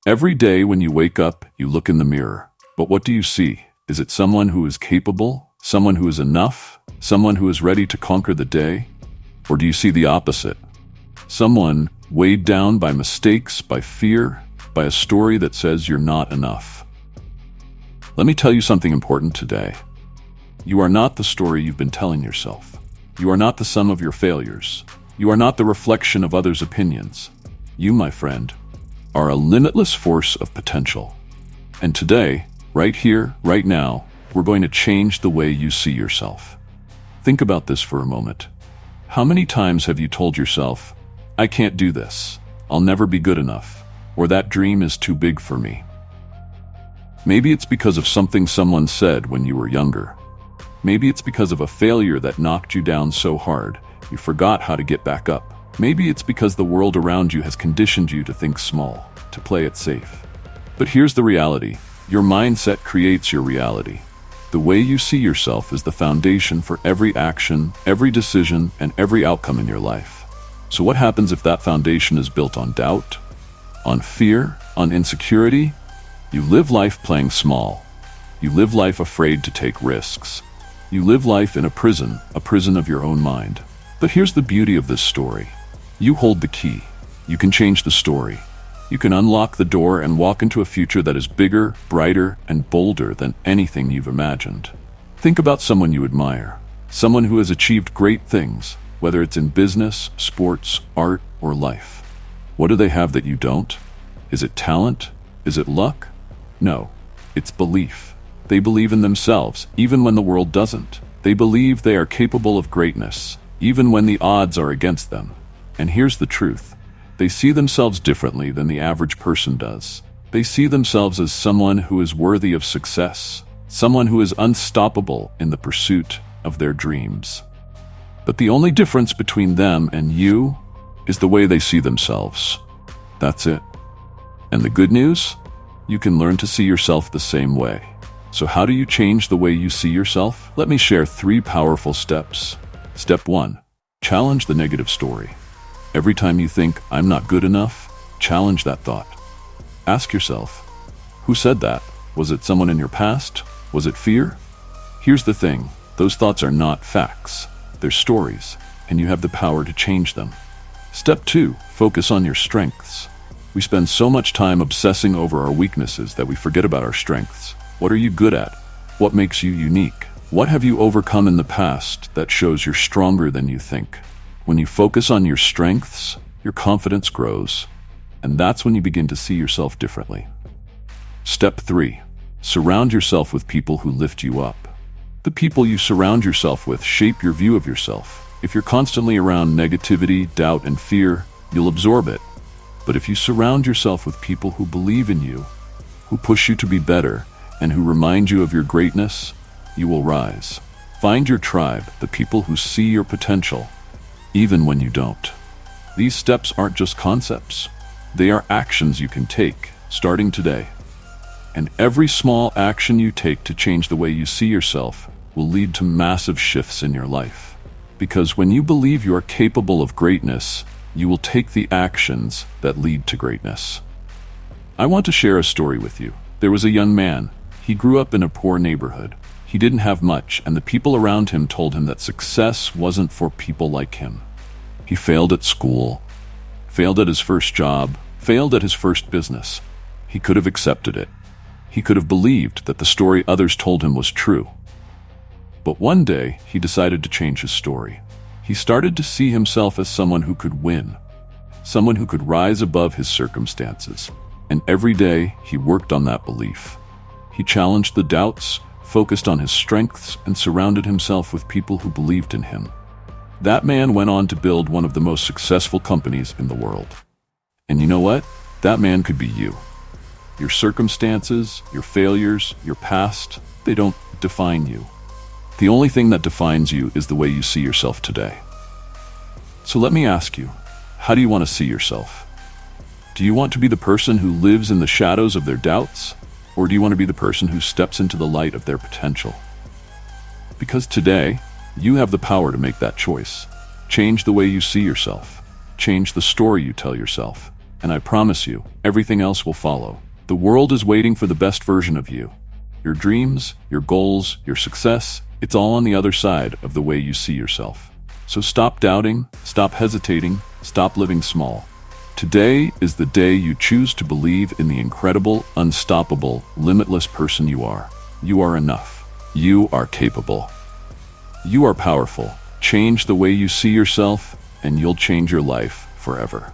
Every day when you wake up, you look in the mirror. But what do you see? Is it someone who is capable? Someone who is enough? Someone who is ready to conquer the day? Or do you see the opposite? Someone weighed down by mistakes, by fear, by a story that says you're not enough. Let me tell you something important today. You are not the story you've been telling yourself. You are not the sum of your failures. You are not the reflection of others' opinions. You, my friend, are a limitless force of potential. And today, right here, right now, we're going to change the way you see yourself. Think about this for a moment. How many times have you told yourself, I can't do this, I'll never be good enough, or that dream is too big for me? Maybe it's because of something someone said when you were younger. Maybe it's because of a failure that knocked you down so hard, you forgot how to get back up. Maybe it's because the world around you has conditioned you to think small, to play it safe. But here's the reality. Your mindset creates your reality. The way you see yourself is the foundation for every action, every decision, and every outcome in your life. So what happens if that foundation is built on doubt, on fear, on insecurity? You live life playing small. You live life afraid to take risks. You live life in a prison of your own mind. But here's the beauty of this story. You hold the key. You can change the story. You can unlock the door and walk into a future that is bigger, brighter, and bolder than anything you've imagined. Think about someone you admire, someone who has achieved great things, whether it's in business, sports, art, or life. What do they have that you don't? Is it talent? Is it luck? No, it's belief. They believe in themselves, even when the world doesn't. They believe they are capable of greatness, even when the odds are against them. And here's the truth. They see themselves differently than the average person does. They see themselves as someone who is worthy of success, someone who is unstoppable in the pursuit of their dreams. But the only difference between them and you is the way they see themselves. That's it. And the good news? You can learn to see yourself the same way. So how do you change the way you see yourself? Let me share 3 powerful steps. Step 1. Challenge the negative story. Every time you think, I'm not good enough, challenge that thought. Ask yourself, who said that? Was it someone in your past? Was it fear? Here's the thing, those thoughts are not facts. They're stories, and you have the power to change them. Step 2. Focus on your strengths. We spend so much time obsessing over our weaknesses that we forget about our strengths. What are you good at? What makes you unique? What have you overcome in the past that shows you're stronger than you think? When you focus on your strengths, your confidence grows, and that's when you begin to see yourself differently. Step 3. Surround yourself with people who lift you up. The people you surround yourself with shape your view of yourself. If you're constantly around negativity, doubt, and fear, you'll absorb it. But if you surround yourself with people who believe in you, who push you to be better, and who remind you of your greatness, you will rise. Find your tribe, the people who see your potential, even when you don't. These steps aren't just concepts. They are actions you can take, starting today. And every small action you take to change the way you see yourself will lead to massive shifts in your life. Because when you believe you are capable of greatness, you will take the actions that lead to greatness. I want to share a story with you. There was a young man. He grew up in a poor neighborhood. He didn't have much, and the people around him told him that success wasn't for people like him. He failed at school, failed at his first job, failed at his first business. He could have accepted it. He could have believed that the story others told him was true. But one day, he decided to change his story. He started to see himself as someone who could win, someone who could rise above his circumstances. And every day, he worked on that belief. He challenged the doubts, focused on his strengths, and surrounded himself with people who believed in him. That man went on to build one of the most successful companies in the world. And you know what? That man could be you. Your circumstances, your failures, your past, they don't define you. The only thing that defines you is the way you see yourself today. So let me ask you, how do you want to see yourself? Do you want to be the person who lives in the shadows of their doubts? Or do you want to be the person who steps into the light of their potential? Because today, you have the power to make that choice. Change the way you see yourself. Change the story you tell yourself. And I promise you, everything else will follow. The world is waiting for the best version of you. Your dreams, your goals, your success, it's all on the other side of the way you see yourself. So stop doubting, stop hesitating, stop living small. Today is the day you choose to believe in the incredible, unstoppable, limitless person you are. You are enough. You are capable. You are powerful. Change the way you see yourself, and you'll change your life forever.